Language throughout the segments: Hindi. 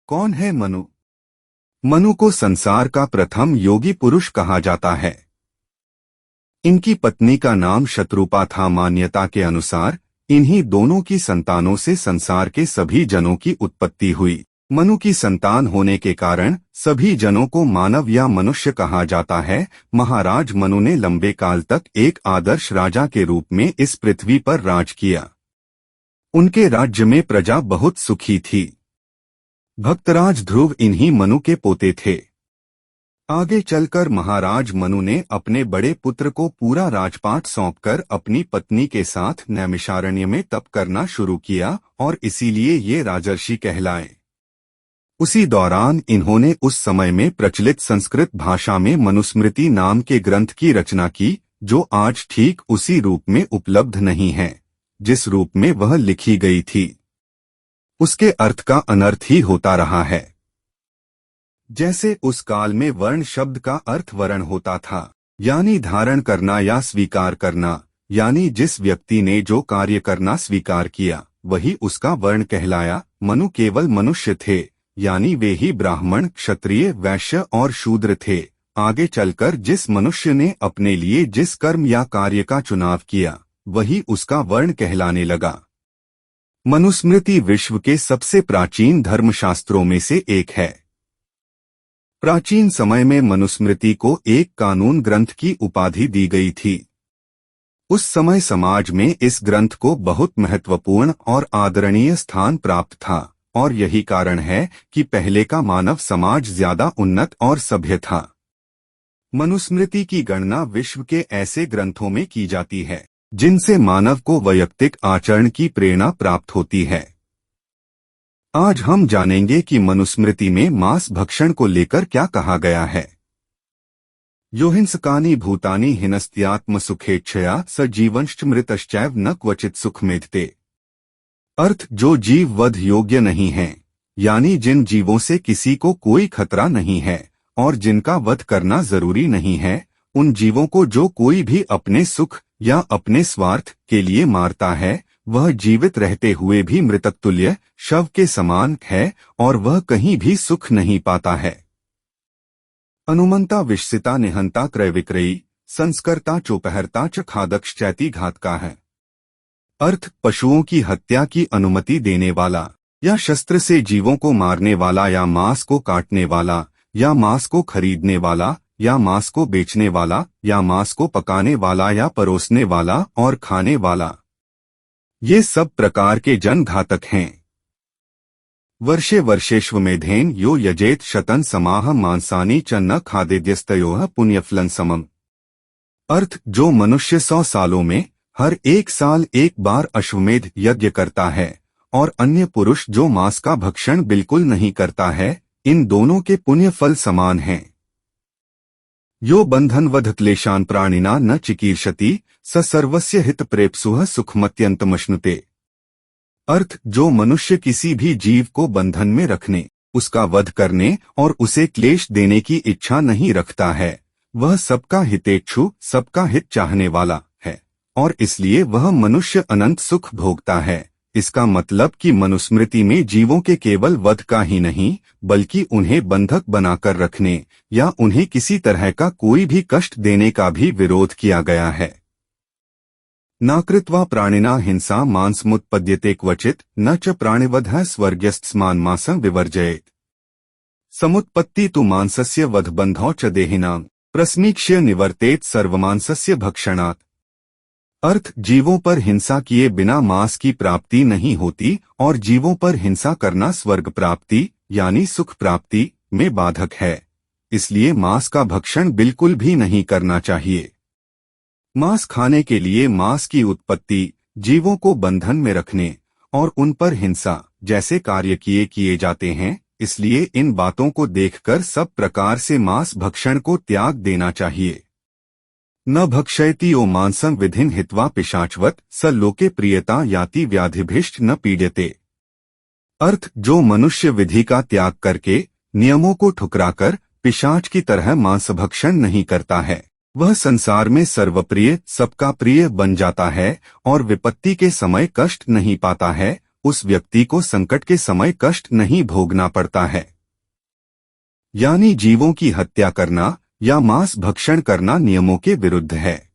कौन है मनु? मनु को संसार का प्रथम योगी पुरुष कहा जाता है। इनकी पत्नी का नाम शत्रुपा था। मान्यता के अनुसार इन्हीं दोनों की संतानों से संसार के सभी जनों की उत्पत्ति हुई। मनु की संतान होने के कारण सभी जनों को मानव या मनुष्य कहा जाता है। महाराज मनु ने लंबे काल तक एक आदर्श राजा के रूप में इस पृथ्वी पर राज किया। उनके राज्य में प्रजा बहुत सुखी थी। भक्तराज ध्रुव इन्हीं मनु के पोते थे। आगे चलकर महाराज मनु ने अपने बड़े पुत्र को पूरा राजपाट सौंपकर अपनी पत्नी के साथ नैमिषारण्य में तप करना शुरू किया और इसीलिए ये राजर्षि कहलाए। उसी दौरान इन्होंने उस समय में प्रचलित संस्कृत भाषा में मनुस्मृति नाम के ग्रंथ की रचना की, जो आज ठीक उसी रूप में उपलब्ध नहीं है जिस रूप में वह लिखी गई थी। उसके अर्थ का अनर्थ ही होता रहा है। जैसे उस काल में वर्ण शब्द का अर्थ वरण होता था, यानी धारण करना या स्वीकार करना, यानी जिस व्यक्ति ने जो कार्य करना स्वीकार किया वही उसका वर्ण कहलाया। मनु केवल मनुष्य थे, यानी वे ही ब्राह्मण, क्षत्रिय, वैश्य और शूद्र थे। आगे चलकर जिस मनुष्य ने अपने लिए जिस कर्म या कार्य का चुनाव किया वही उसका वर्ण कहलाने लगा। मनुस्मृति विश्व के सबसे प्राचीन धर्मशास्त्रों में से एक है। प्राचीन समय में मनुस्मृति को एक कानून ग्रंथ की उपाधि दी गई थी। उस समय समाज में इस ग्रंथ को बहुत महत्वपूर्ण और आदरणीय स्थान प्राप्त था और यही कारण है कि पहले का मानव समाज ज्यादा उन्नत और सभ्य था। मनुस्मृति की गणना विश्व के ऐसे ग्रंथों में की जाती है जिनसे मानव को वैयक्तिक आचरण की प्रेरणा प्राप्त होती है। आज हम जानेंगे कि मनुस्मृति में मांस भक्षण को लेकर क्या कहा गया है। योहिंसकानि भूतानि हिनस्त्यात्म सुखेच्छया स जीवंश्च मृतश्चैव न क्वचित सुखमेधते। अर्थ, जो जीव वध योग्य नहीं हैं, यानी जिन जीवों से किसी को कोई खतरा नहीं है और जिनका वध करना जरूरी नहीं है, उन जीवों को जो कोई भी अपने सुख या अपने स्वार्थ के लिए मारता है वह जीवित रहते हुए भी मृततुल्य शव के समान है और वह कहीं भी सुख नहीं पाता है। अनुमंता विश्सिता निहंता क्रय विक्रयी संस्कर्ता चोपहरता च खादक्ष चैती घातका है। अर्थ, पशुओं की हत्या की अनुमति देने वाला या शस्त्र से जीवों को मारने वाला या मांस को काटने वाला या मांस को खरीदने वाला या मांस को बेचने वाला या मांस को पकाने वाला या परोसने वाला और खाने वाला, ये सब प्रकार के जन घातक हैं। वर्षे वर्षेष्वमेधेन यो यजेत शतन समाह मांसानि च न खादेद्यस्तयोः पुण्यफलं समम्। अर्थ, जो मनुष्य 100 सालों में हर एक साल एक बार अश्वमेध यज्ञ करता है और अन्य पुरुष जो मांस का भक्षण बिल्कुल नहीं करता है, इन दोनों के पुण्य फल समान हैं। यो बंधनवध क्लेशान प्राणिना न चिकीर्षति स सर्वस्य हित प्रेप्सुः सुखमत्यंतमश्नुते। अर्थ, जो मनुष्य किसी भी जीव को बंधन में रखने, उसका वध करने और उसे क्लेश देने की इच्छा नहीं रखता है, वह सबका हितेच्छु, सबका हित चाहने वाला है और इसलिए वह मनुष्य अनंत सुख भोगता है। इसका मतलब कि मनुस्मृति में जीवों के केवल वध का ही नहीं बल्कि उन्हें बंधक बनाकर रखने या उन्हें किसी तरह का कोई भी कष्ट देने का भी विरोध किया गया है। नाकृत्वा प्राणिना हिंसा मांसमुत्पद्यते क्वचित न च प्राणिवधः स्वर्गस्थस्मान मांसं विवर्जयेत्। समुत्पत्ति तु मांसस्य वधबंधौ च देहिनां प्रस्मीक्ष्य निवर्तेत सर्वमांसस्य भक्षणात्। अर्थ, जीवों पर हिंसा किए बिना मांस की प्राप्ति नहीं होती और जीवों पर हिंसा करना स्वर्ग प्राप्ति यानी सुख प्राप्ति में बाधक है। इसलिए मांस का भक्षण बिल्कुल भी नहीं करना चाहिए। मांस खाने के लिए मांस की उत्पत्ति, जीवों को बंधन में रखने और उन पर हिंसा जैसे कार्य किए जाते हैं। इसलिए इन बातों को देखकर सब प्रकार से मांस भक्षण को त्याग देना चाहिए। न भक्षयति यो मांसं विधिन हित्वा पिशाचवत स लोके प्रियता याति व्याधिभिष्ट न पीड्यते। अर्थ, जो मनुष्य विधि का त्याग करके नियमों को ठुकराकर पिशाच की तरह मांस भक्षण नहीं करता है, वह संसार में सर्वप्रिय, सबका प्रिय बन जाता है और विपत्ति के समय कष्ट नहीं पाता है उस व्यक्ति को संकट के समय कष्ट नहीं भोगना पड़ता है। यानी जीवों की हत्या करना या मांस भक्षण करना नियमों के विरुद्ध है।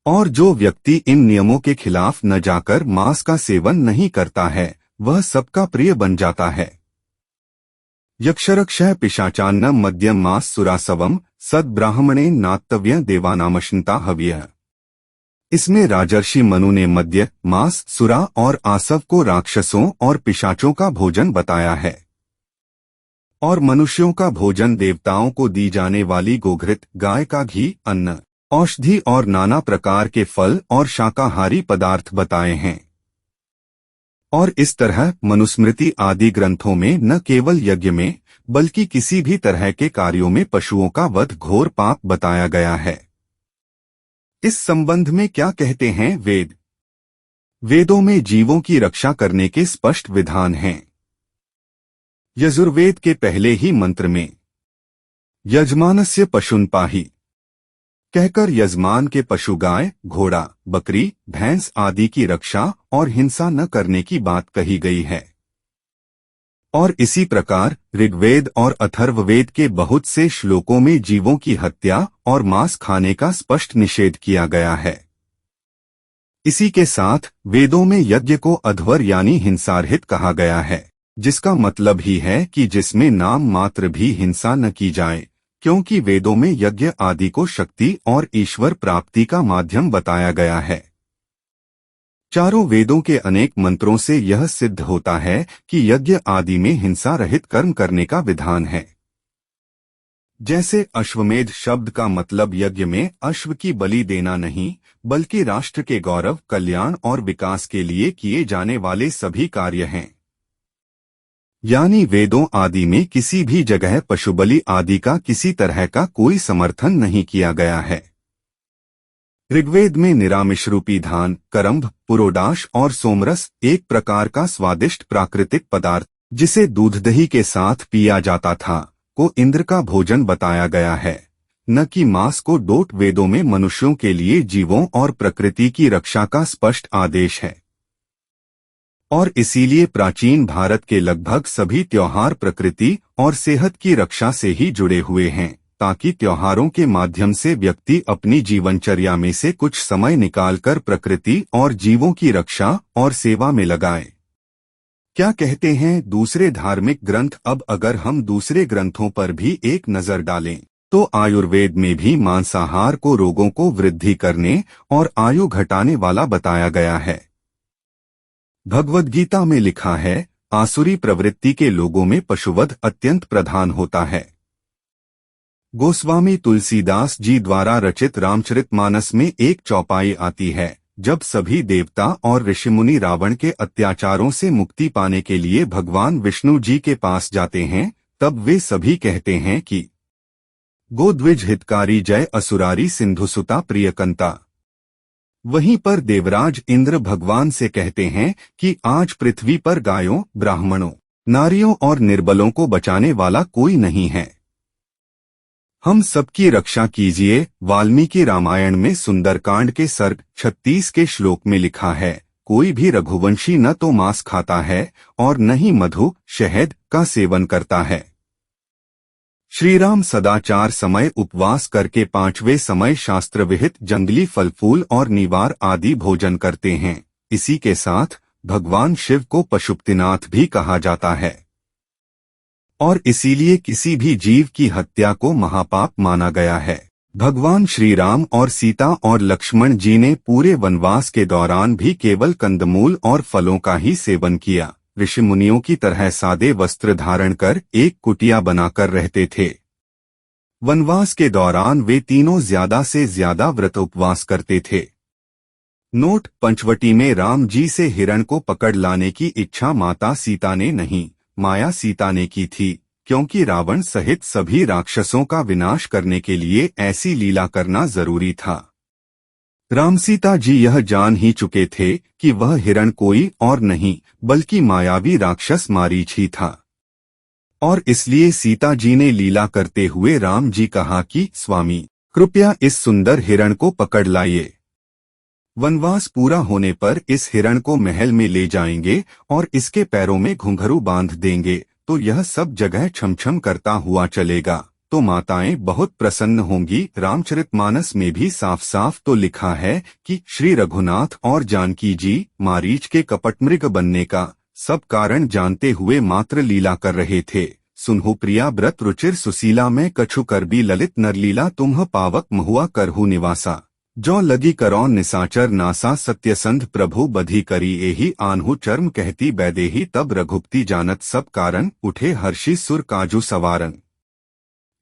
और जो व्यक्ति इन नियमों के खिलाफ न जाकर मांस का सेवन नहीं करता है, वह सबका प्रिय बन जाता है। यक्षरक्षः पिशाचान्न मद्यम मास सुरासवम सद्ब्राह्मणे नात्तव्य देवानामश्नुता हव्यः। इसमें राजर्षि मनु ने मद्य, मांस, सुरा और आसव को राक्षसों और पिशाचों का भोजन बताया है, और मनुष्यों का भोजन देवताओं को दी जाने वाली गोघृत, गाय का घी, अन्न, औषधि और नाना प्रकार के फल और शाकाहारी पदार्थ बताए हैं। और इस तरह मनुस्मृति आदि ग्रंथों में न केवल यज्ञ में बल्कि किसी भी तरह के कार्यों में पशुओं का वध घोर पाप बताया गया है। इस संबंध में क्या कहते हैं वेद? वेदों में जीवों की रक्षा करने के स्पष्ट विधान हैं। यजुर्वेद के पहले ही मंत्र में यजमानस्य पशुन पाहि कहकर यजमान के पशु गाय, घोड़ा, बकरी, भैंस आदि की रक्षा और हिंसा न करने की बात कही गई है। और इसी प्रकार ऋग्वेद और अथर्ववेद के बहुत से श्लोकों में जीवों की हत्या और मांस खाने का स्पष्ट निषेध किया गया है। इसी के साथ वेदों में यज्ञ को अध्वर यानी हिंसारहित कहा गया है, जिसका मतलब ही है कि जिसमें नाम मात्र भी हिंसा न की जाए, क्योंकि वेदों में यज्ञ आदि को शक्ति और ईश्वर प्राप्ति का माध्यम बताया गया है। चारों वेदों के अनेक मंत्रों से यह सिद्ध होता है कि यज्ञ आदि में हिंसा रहित कर्म करने का विधान है। जैसे अश्वमेध शब्द का मतलब यज्ञ में अश्व की बलि देना नहीं, बल्कि राष्ट्र के गौरव, कल्याण और विकास के लिए किए जाने वाले सभी कार्य हैं। यानी वेदों आदि में किसी भी जगह पशुबलि आदि का किसी तरह का कोई समर्थन नहीं किया गया है। ऋग्वेद में निरामिष रूपी धान, करंभ, पुरोडाश और सोमरस एक प्रकार का स्वादिष्ट प्राकृतिक पदार्थ जिसे दूध दही के साथ पिया जाता था, को इंद्र का भोजन बताया गया है, न कि मांस को। डोट वेदों में मनुष्यों के लिए जीवों और प्रकृति की रक्षा का स्पष्ट आदेश है। और इसीलिए प्राचीन भारत के लगभग सभी त्योहार प्रकृति और सेहत की रक्षा से ही जुड़े हुए हैं, ताकि त्योहारों के माध्यम से व्यक्ति अपनी जीवनचर्या में से कुछ समय निकालकर प्रकृति और जीवों की रक्षा और सेवा में लगाए। क्या कहते हैं दूसरे धार्मिक ग्रंथ? अब अगर हम दूसरे ग्रंथों पर भी एक नजर डालें तो आयुर्वेद में भी मांसाहार को रोगों को वृद्धि करने और आयु घटाने वाला बताया गया है। भगवद गीता में लिखा है, आसुरी प्रवृत्ति के लोगों में पशुवध अत्यंत प्रधान होता है। गोस्वामी तुलसीदास जी द्वारा रचित रामचरितमानस में एक चौपाई आती है, जब सभी देवता और ऋषिमुनि रावण के अत्याचारों से मुक्ति पाने के लिए भगवान विष्णु जी के पास जाते हैं, तब वे सभी कहते हैं कि गोद्विज हितकारी जय असुरारी सिंधुसुता प्रियकंता। वहीं पर देवराज इंद्र भगवान से कहते हैं कि आज पृथ्वी पर गायों, ब्राह्मणों, नारियों और निर्बलों को बचाने वाला कोई नहीं है। हम सबकी रक्षा कीजिए। वाल्मीकि रामायण में सुंदरकांड के सर्ग 36 के श्लोक में लिखा है, कोई भी रघुवंशी न तो मांस खाता है और न ही मधु, शहद का सेवन करता है। श्रीराम सदाचार समय उपवास करके 5वें समय शास्त्र विहित जंगली फल फूल और निवार आदि भोजन करते हैं। इसी के साथ भगवान शिव को पशुपतिनाथ भी कहा जाता है और इसीलिए किसी भी जीव की हत्या को महापाप माना गया है। भगवान श्री राम और सीता और लक्ष्मण जी ने पूरे वनवास के दौरान भी केवल कंदमूल और फलों का ही सेवन किया। ऋषि मुनियों की तरह सादे वस्त्र धारण कर एक कुटिया बनाकर रहते थे। वनवास के दौरान वे तीनों ज्यादा से ज्यादा व्रत उपवास करते थे। नोट: पंचवटी में राम जी से हिरण को पकड़ लाने की इच्छा माता सीता ने नहीं, माया सीता ने की थी, क्योंकि रावण सहित सभी राक्षसों का विनाश करने के लिए ऐसी लीला करना जरूरी था। राम सीता जी यह जान ही चुके थे कि वह हिरण कोई और नहीं बल्कि मायावी राक्षस मारीच ही था, और इसलिए सीता जी ने लीला करते हुए राम जी कहा कि स्वामी कृपया इस सुंदर हिरण को पकड़ लाइए। वनवास पूरा होने पर इस हिरण को महल में ले जाएंगे और इसके पैरों में घुंघरू बांध देंगे तो यह सब जगह छमछम करता हुआ चलेगा, तो माताएं बहुत प्रसन्न होंगी। रामचरितमानस में भी साफ साफ तो लिखा है कि श्री रघुनाथ और जानकी जी मारीच के कपटमृग बनने का सब कारण जानते हुए मात्र लीला कर रहे थे। सुनहु प्रिया व्रत रुचिर सुशीला में कछु करबी ललित नरलीला तुम्ह पावक महुआ करहु निवासा जो लगी करौन निसाचर नासा सत्यसंध प्रभु बधी करी एही आन्हु चर्म कहती बैदेही तब रघुपति जानत सब कारण उठे हर्षि सुर काजू सवारन।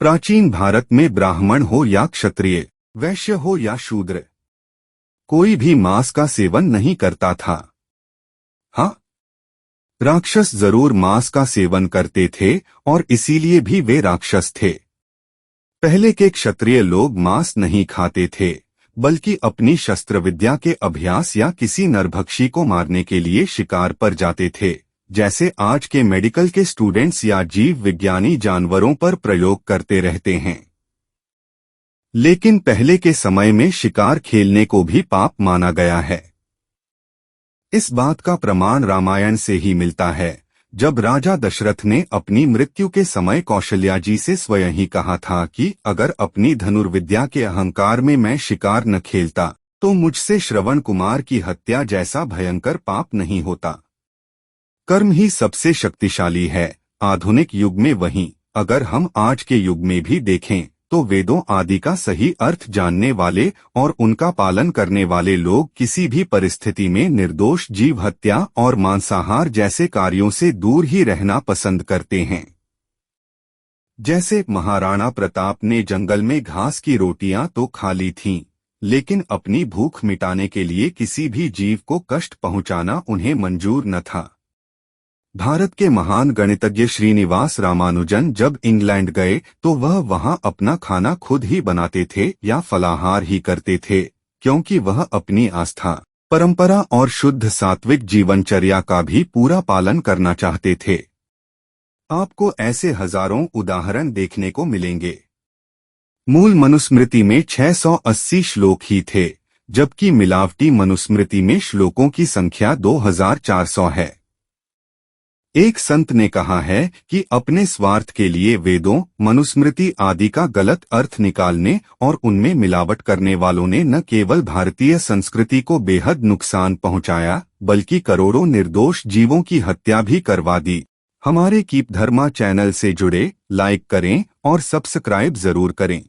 प्राचीन भारत में ब्राह्मण हो या क्षत्रिय, वैश्य हो या शूद्र, कोई भी मांस का सेवन नहीं करता था। हाँ, राक्षस जरूर मांस का सेवन करते थे और इसीलिए भी वे राक्षस थे। पहले के क्षत्रिय लोग मांस नहीं खाते थे बल्कि अपनी शस्त्र विद्या के अभ्यास या किसी नरभक्षी को मारने के लिए शिकार पर जाते थे, जैसे आज के मेडिकल के स्टूडेंट्स या जीव विज्ञानी जानवरों पर प्रयोग करते रहते हैं। लेकिन पहले के समय में शिकार खेलने को भी पाप माना गया है। इस बात का प्रमाण रामायण से ही मिलता है, जब राजा दशरथ ने अपनी मृत्यु के समय कौशल्या जी से स्वयं ही कहा था कि अगर अपनी धनुर्विद्या के अहंकार में मैं शिकार न खेलता तो मुझसे श्रवण कुमार की हत्या जैसा भयंकर पाप नहीं होता। कर्म ही सबसे शक्तिशाली है आधुनिक युग में। वहीं अगर हम आज के युग में भी देखें तो वेदों आदि का सही अर्थ जानने वाले और उनका पालन करने वाले लोग किसी भी परिस्थिति में निर्दोष जीव हत्या और मांसाहार जैसे कार्यों से दूर ही रहना पसंद करते हैं। जैसे महाराणा प्रताप ने जंगल में घास की रोटियां तो खा ली थीं, लेकिन अपनी भूख मिटाने के लिए किसी भी जीव को कष्ट पहुंचाना उन्हें मंजूर न था। भारत के महान गणितज्ञ श्रीनिवास रामानुजन जब इंग्लैंड गए तो वह वहां अपना खाना खुद ही बनाते थे या फलाहार ही करते थे, क्योंकि वह अपनी आस्था, परंपरा और शुद्ध सात्विक जीवनचर्या का भी पूरा पालन करना चाहते थे। आपको ऐसे हजारों उदाहरण देखने को मिलेंगे। मूल मनुस्मृति में 680 श्लोक ही थे, जबकि मिलावटी मनुस्मृति में श्लोकों की संख्या 2400 है। एक संत ने कहा है कि अपने स्वार्थ के लिए वेदों, मनुस्मृति आदि का गलत अर्थ निकालने और उनमें मिलावट करने वालों ने न केवल भारतीय संस्कृति को बेहद नुकसान पहुंचाया, बल्कि करोड़ों निर्दोष जीवों की हत्या भी करवा दी। हमारे कीप धर्मा चैनल से जुड़े, लाइक करें और सब्सक्राइब जरूर करें।